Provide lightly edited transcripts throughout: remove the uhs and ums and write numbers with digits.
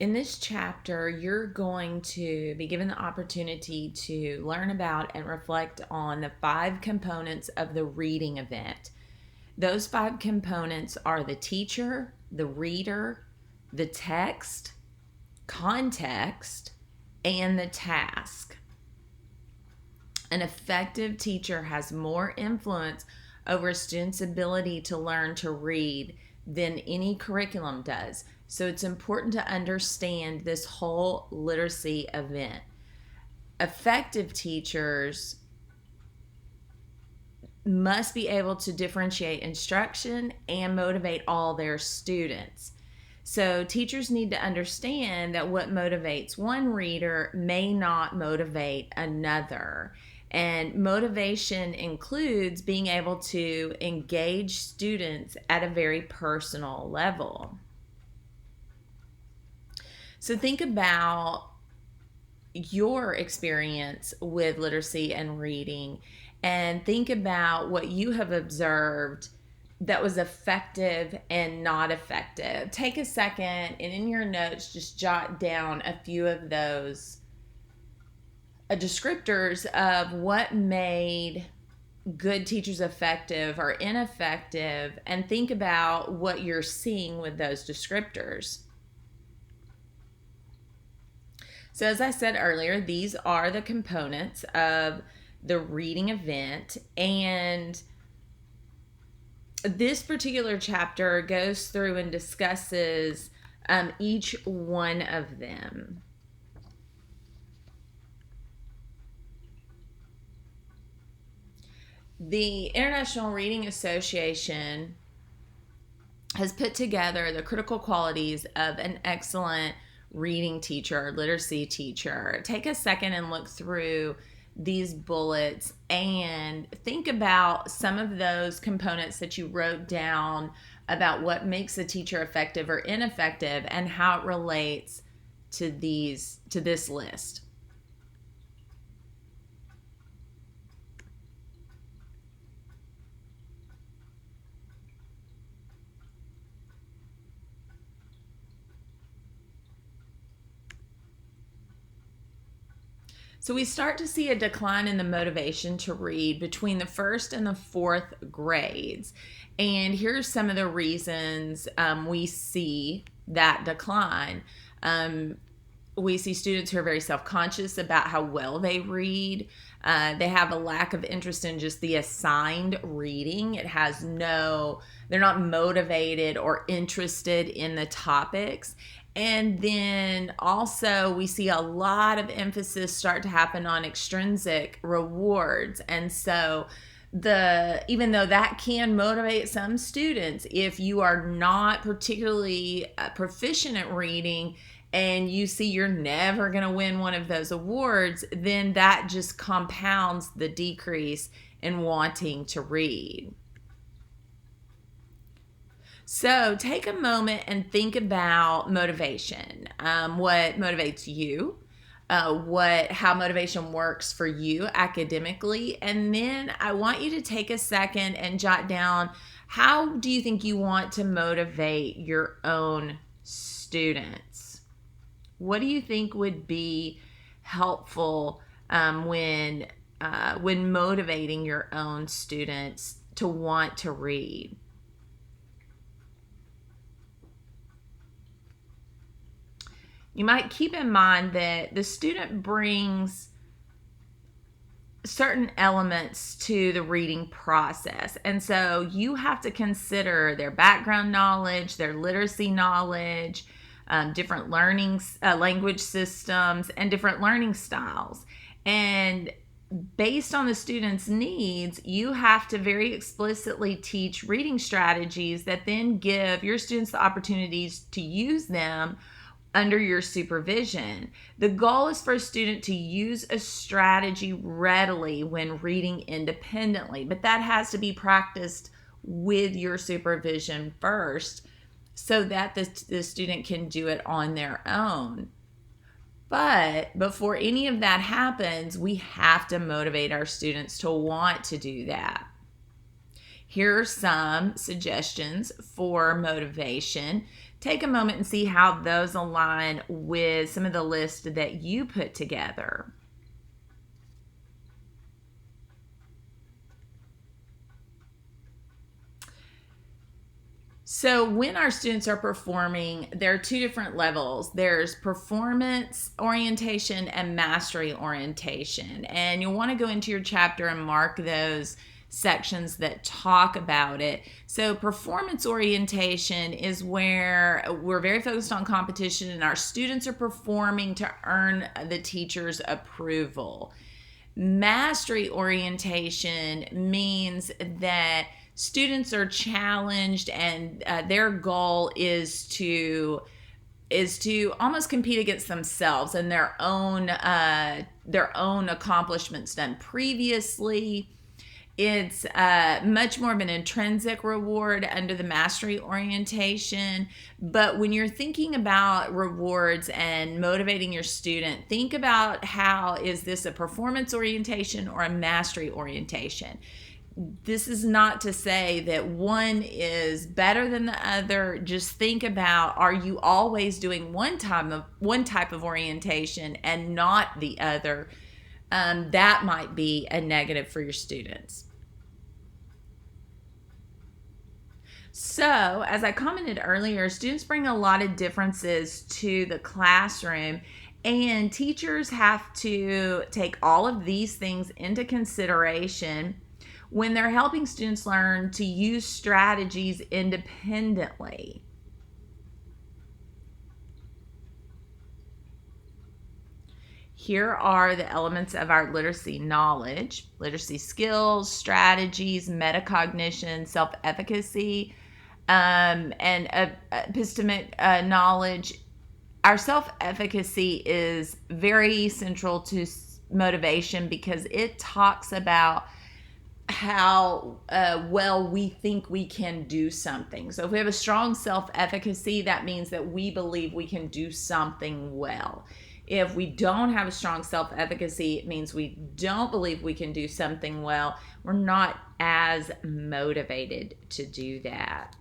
In this chapter, you're going to be given the opportunity to learn about and reflect on the 5 components of the reading event. Those 5 components are the teacher, the reader, the text, context, and the task. An effective teacher has more influence over a student's ability to learn to read than any curriculum does. So it's important to understand this whole literacy event. Effective teachers must be able to differentiate instruction and motivate all their students. So teachers need to understand that what motivates one reader may not motivate another. And motivation includes being able to engage students at a very personal level. So think about your experience with literacy and reading, and think about what you have observed that was effective and not effective. Take a second and in your notes just jot down a few of those descriptors of what made good teachers effective or ineffective, and think about what you're seeing with those descriptors. So as I said earlier, these are the components of the reading event, and this particular chapter goes through and discusses each one of them. The International Reading Association has put together the critical qualities of an excellent reading teacher, literacy teacher. Take a second and look through these bullets and think about some of those components that you wrote down about what makes a teacher effective or ineffective and how it relates to this list. So we start to see a decline in the motivation to read between the 1st and the 4th grades. And here's some of the reasons we see that decline. We see students who are very self-conscious about how well they read. They have a lack of interest in just the assigned reading. They're not motivated or interested in the topics. And then also we see a lot of emphasis start to happen on extrinsic rewards. And so even though that can motivate some students, if you are not particularly proficient at reading and you see you're never going to win one of those awards, then that just compounds the decrease in wanting to read. So take a moment and think about motivation, what motivates you, how motivation works for you academically. And then I want you to take a second and jot down, how do you think you want to motivate your own students? What do you think would be helpful when motivating your own students to want to read? You might keep in mind that the student brings certain elements to the reading process. And so you have to consider their background knowledge, their literacy knowledge, different language systems, and different learning styles. And based on the student's needs, you have to very explicitly teach reading strategies that then give your students the opportunities to use them under your supervision. The goal is for a student to use a strategy readily when reading independently, but that has to be practiced with your supervision first so that the student can do it on their own. But before any of that happens, we have to motivate our students to want to do that. Here are some suggestions for motivation. Take a moment and see how those align with some of the lists that you put together. So when our students are performing, there are two different levels. There's performance orientation and mastery orientation. And you'll want to go into your chapter and mark those sections that talk about it. So performance orientation is where we're very focused on competition and our students are performing to earn the teacher's approval. Mastery orientation means that students are challenged and their goal is to almost compete against themselves and their own accomplishments done previously. It's much more of an intrinsic reward under the mastery orientation. But when you're thinking about rewards and motivating your student, think about how is this a performance orientation or a mastery orientation? This is not to say that one is better than the other. Just think about, are you always doing one type of orientation and not the other? That might be a negative for your students. So, as I commented earlier, students bring a lot of differences to the classroom, and teachers have to take all of these things into consideration when they're helping students learn to use strategies independently. Here are the elements of our literacy knowledge: literacy skills, strategies, metacognition, self-efficacy, and epistemic knowledge. Our self-efficacy is very central to motivation because it talks about how well we think we can do something. So if we have a strong self-efficacy, that means that we believe we can do something well. If we don't have a strong self-efficacy, it means we don't believe we can do something well. We're not as motivated to do that.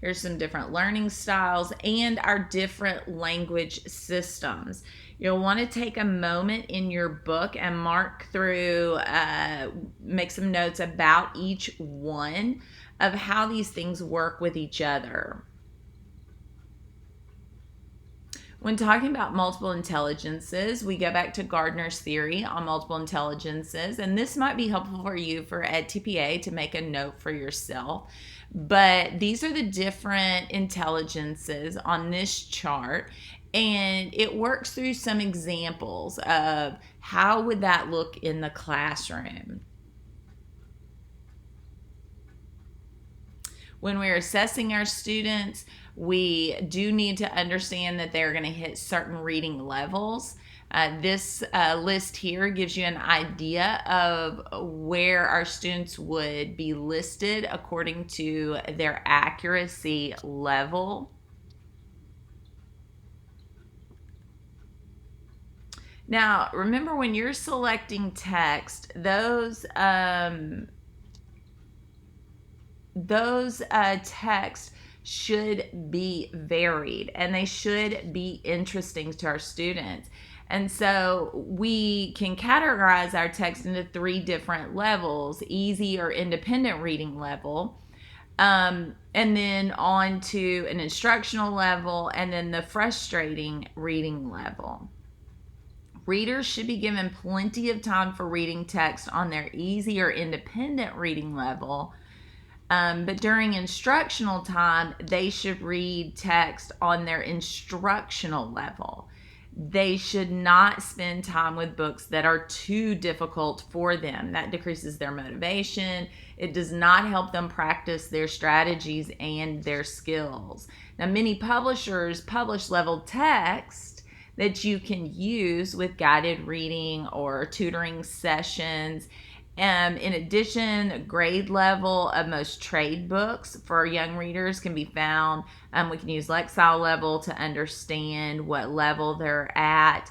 Here's some different learning styles and our different language systems. You'll want to take a moment in your book and mark through, make some notes about each one of how these things work with each other. When talking about multiple intelligences, we go back to Gardner's theory on multiple intelligences, and this might be helpful for you for EdTPA to make a note for yourself. But these are the different intelligences on this chart, and it works through some examples of how would that look in the classroom. When we're assessing our students, we do need to understand that they're going to hit certain reading levels. This list here gives you an idea of where our students would be listed according to their accuracy level. Now, remember when you're selecting text, those texts should be varied and they should be interesting to our students. And so we can categorize our text into 3 different levels: easy or independent reading level, and then on to an instructional level, and then the frustrating reading level. Readers should be given plenty of time for reading text on their easy or independent reading level. But during instructional time, they should read text on their instructional level. They should not spend time with books that are too difficult for them. That decreases their motivation. It does not help them practice their strategies and their skills. Now, many publishers publish level text that you can use with guided reading or tutoring sessions. In addition, grade level of most trade books for young readers can be found. We can use Lexile level to understand what level they're at.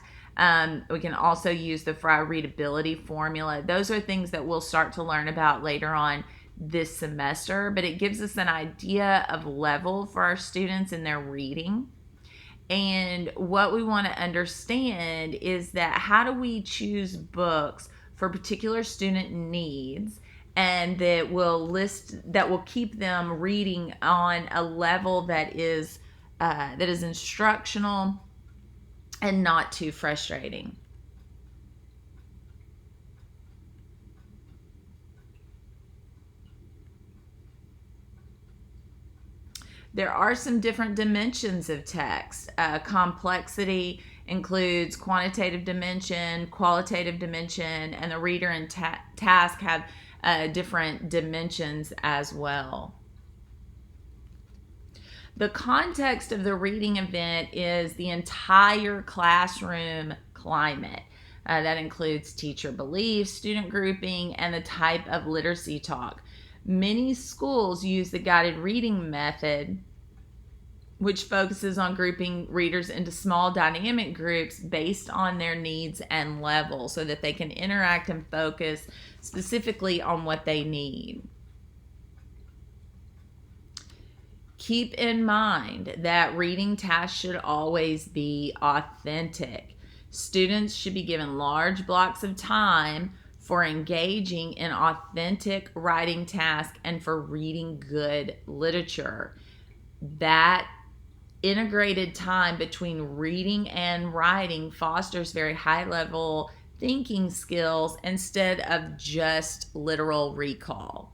We can also use the Fry readability formula. Those are things that we'll start to learn about later on this semester, but it gives us an idea of level for our students in their reading. And what we want to understand is that how do we choose books for particular student needs, and that will keep them reading on a level that is instructional and not too frustrating. There are some different dimensions of text. Complexity includes quantitative dimension, qualitative dimension, and the reader and task have different dimensions as well. The context of the reading event is the entire classroom climate. That includes teacher beliefs, student grouping, and the type of literacy talk. Many schools use the guided reading method, which focuses on grouping readers into small dynamic groups based on their needs and level so that they can interact and focus specifically on what they need. Keep in mind that reading tasks should always be authentic. Students should be given large blocks of time for engaging in authentic writing tasks and for reading good literature. That integrated time between reading and writing fosters very high level thinking skills instead of just literal recall.